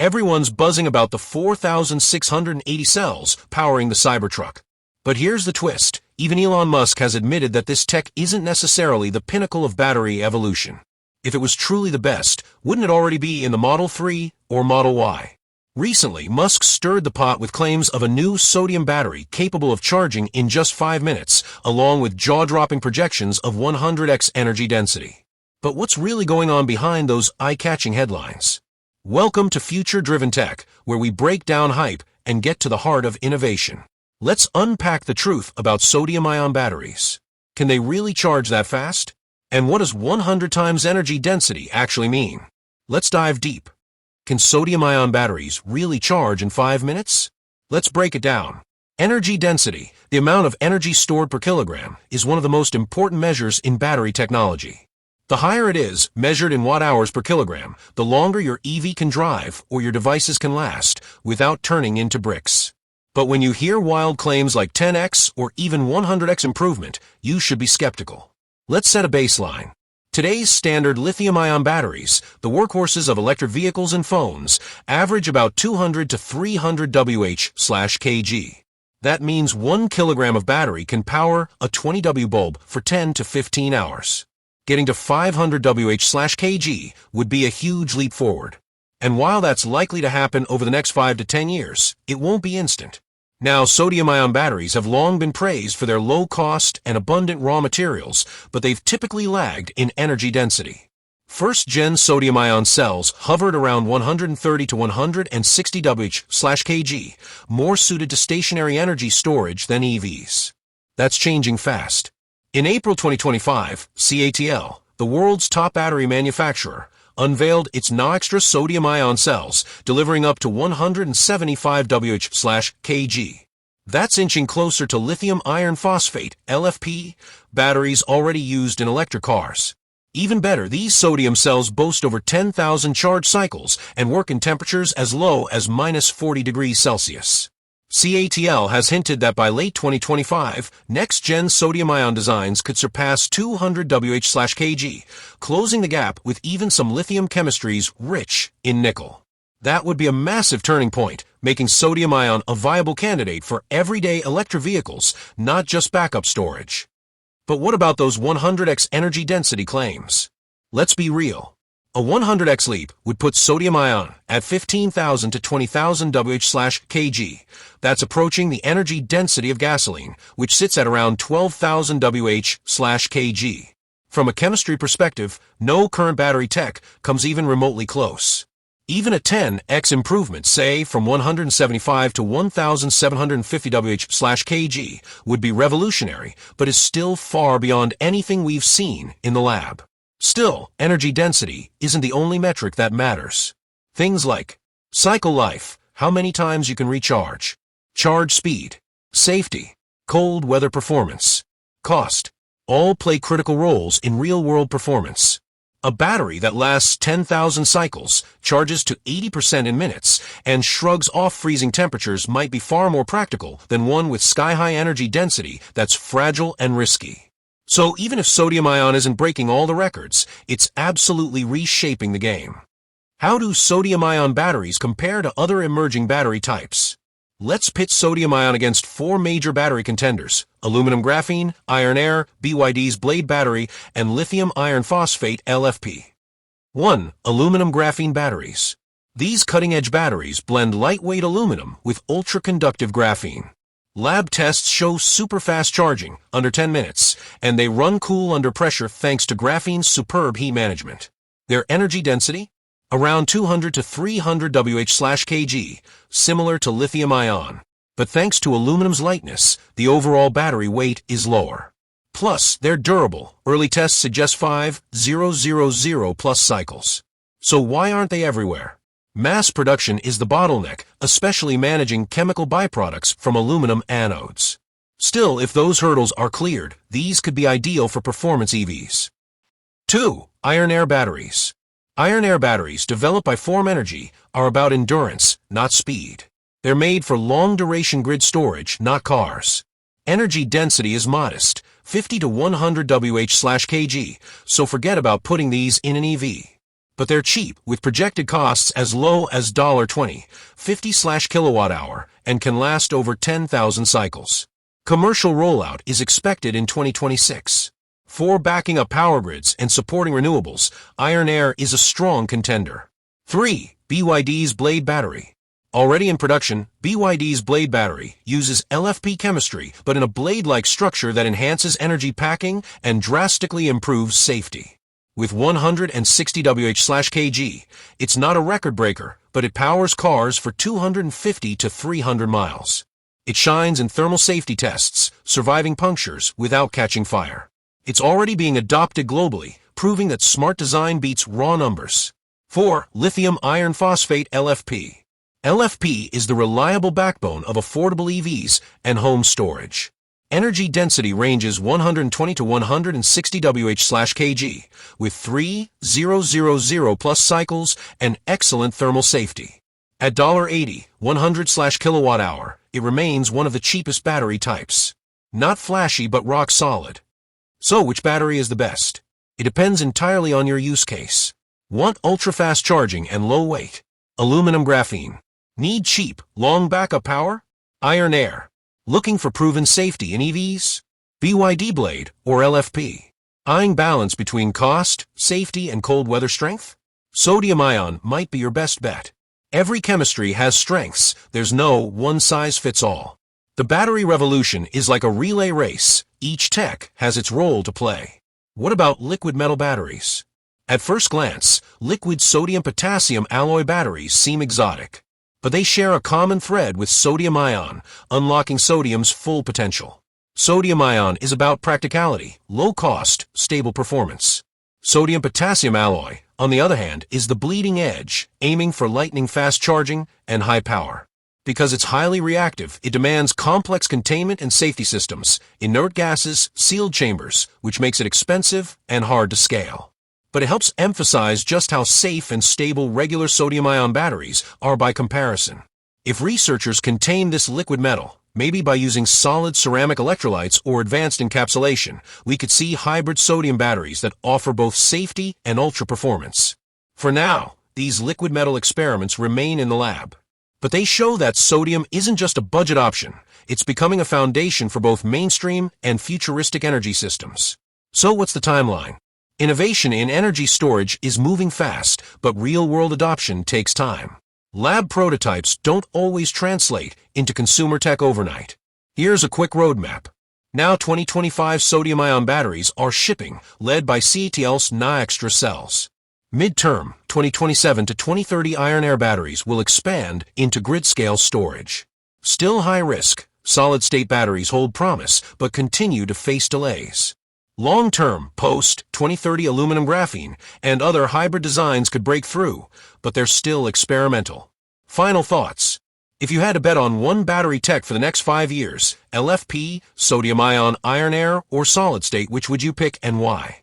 Everyone's buzzing about the 4,680 cells powering the Cybertruck. But here's the twist. Even Elon Musk has admitted that this tech isn't necessarily the pinnacle of battery evolution. If it was truly the best, wouldn't it already be in the Model 3 or Model Y? Recently, Musk stirred the pot with claims of a new sodium battery capable of charging in just 5 minutes, along with jaw-dropping projections of 100x energy density. But what's really going on behind those eye-catching headlines? Welcome to Future-Driven Tech, where we break down hype and get to the heart of innovation. Let's unpack the truth about sodium-ion batteries. Can they really charge that fast? And what does 100 times energy density actually mean? Let's dive deep. Can sodium-ion batteries really charge in 5 minutes? Let's break it down. Energy density, the amount of energy stored per kilogram, is one of the most important measures in battery technology. The higher it is, measured in watt-hours per kilogram, the longer your EV can drive or your devices can last without turning into bricks. But when you hear wild claims like 10x or even 100x improvement, you should be skeptical. Let's set a baseline. Today's standard lithium-ion batteries, the workhorses of electric vehicles and phones, average about 200 to 300 Wh/kg. That means 1 kilogram of battery can power a 20 W bulb for 10 to 15 hours. Getting to 500 Wh/kg would be a huge leap forward. And while that's likely to happen over the next 5 to 10 years, it won't be instant. Now, sodium-ion batteries have long been praised for their low cost and abundant raw materials, but they've typically lagged in energy density. First-gen sodium-ion cells hovered around 130 to 160 Wh/kg, more suited to stationary energy storage than EVs. That's changing fast. In April 2025, CATL, the world's top battery manufacturer, unveiled its Noextra sodium-ion cells, delivering up to 175 Wh/kg. That's inching closer to lithium iron phosphate, LFP, batteries already used in electric cars. Even better, these sodium cells boast over 10,000 charge cycles and work in temperatures as low as -40 degrees Celsius. CATL has hinted that by late 2025, next-gen sodium-ion designs could surpass 200 Wh/kg, closing the gap with even some lithium chemistries rich in nickel. That would be a massive turning point, making sodium-ion a viable candidate for everyday electric vehicles, not just backup storage. But what about those 100x energy density claims? Let's be real. A 100x leap would put sodium-ion at 15,000 to 20,000 Wh/kg. That's approaching the energy density of gasoline, which sits at around 12,000 Wh/kg. From a chemistry perspective, no current battery tech comes even remotely close. Even a 10x improvement, say from 175 to 1,750 Wh/kg, would be revolutionary, but is still far beyond anything we've seen in the lab. Still, energy density isn't the only metric that matters. Things like cycle life, how many times you can recharge, charge speed, safety, cold weather performance, cost, all play critical roles in real-world performance. A battery that lasts 10,000 cycles, charges to 80% in minutes, and shrugs off freezing temperatures might be far more practical than one with sky-high energy density that's fragile and risky. So even if sodium-ion isn't breaking all the records, it's absolutely reshaping the game. How do sodium-ion batteries compare to other emerging battery types? Let's pit sodium-ion against 4 major battery contenders: aluminum graphene, iron air, BYD's blade battery, and lithium iron phosphate, LFP. 1. Aluminum graphene batteries. These cutting-edge batteries blend lightweight aluminum with ultra-conductive graphene. Lab tests show super-fast charging, under 10 minutes, and they run cool under pressure thanks to graphene's superb heat management. Their energy density? Around 200 to 300 Wh/kg, similar to lithium-ion. But thanks to aluminum's lightness, the overall battery weight is lower. Plus, they're durable. Early tests suggest 5,000+ cycles. So why aren't they everywhere? Mass production is the bottleneck, especially managing chemical byproducts from aluminum anodes. Still, if those hurdles are cleared, these could be ideal for performance EVs. 2. Iron air batteries. Iron air batteries, developed by Form Energy, are about endurance, not speed. They're made for long-duration grid storage, not cars. Energy density is modest, 50 to 100 Wh/kg, so forget about putting these in an EV. But they're cheap, with projected costs as low as $20, 50/kWh, and can last over 10,000 cycles. Commercial rollout is expected in 2026. For backing up power grids and supporting renewables, Iron Air is a strong contender. 3. BYD's Blade Battery. Already in production, BYD's Blade Battery uses LFP chemistry but in a blade-like structure that enhances energy packing and drastically improves safety. With 160 Wh/kg, it's not a record breaker, but it powers cars for 250 to 300 miles. It shines in thermal safety tests, surviving punctures without catching fire. It's already being adopted globally, proving that smart design beats raw numbers. 4. Lithium Iron Phosphate LFP. LFP is the reliable backbone of affordable EVs and home storage. Energy density ranges 120 to 160 Wh/kg, with 3,000 plus cycles and excellent thermal safety. At $80, 100/kWh, it remains one of the cheapest battery types. Not flashy but rock solid. So which battery is the best? It depends entirely on your use case. Want ultra-fast charging and low weight? Aluminum graphene. Need cheap, long backup power? Iron Air. Looking for proven safety in EVs? BYD Blade or LFP? Eyeing balance between cost, safety, and cold weather strength? Sodium-ion might be your best bet. Every chemistry has strengths. There's no one-size-fits-all. The battery revolution is like a relay race. Each tech has its role to play. What about liquid metal batteries? At first glance, liquid sodium-potassium alloy batteries seem exotic. But they share a common thread with sodium-ion, unlocking sodium's full potential. Sodium-ion is about practicality, low cost, stable performance. Sodium-potassium alloy, on the other hand, is the bleeding edge, aiming for lightning-fast charging and high power. Because it's highly reactive, it demands complex containment and safety systems, inert gases, sealed chambers, which makes it expensive and hard to scale. But it helps emphasize just how safe and stable regular sodium-ion batteries are by comparison. If researchers contain this liquid metal, maybe by using solid ceramic electrolytes or advanced encapsulation, we could see hybrid sodium batteries that offer both safety and ultra-performance. For now, these liquid metal experiments remain in the lab. But they show that sodium isn't just a budget option, it's becoming a foundation for both mainstream and futuristic energy systems. So what's the timeline? Innovation in energy storage is moving fast, but real-world adoption takes time. Lab prototypes don't always translate into consumer tech overnight. Here's a quick roadmap. Now 2025 sodium-ion batteries are shipping, led by CATL's NaExtra cells. Midterm, 2027 to 2030 Iron Air batteries will expand into grid-scale storage. Still high risk, solid-state batteries hold promise, but continue to face delays. Long-term, post-2030 aluminum graphene and other hybrid designs could break through, but they're still experimental. Final thoughts. If you had to bet on one battery tech for the next 5 years, LFP, sodium-ion, Iron Air, or solid-state, which would you pick and why?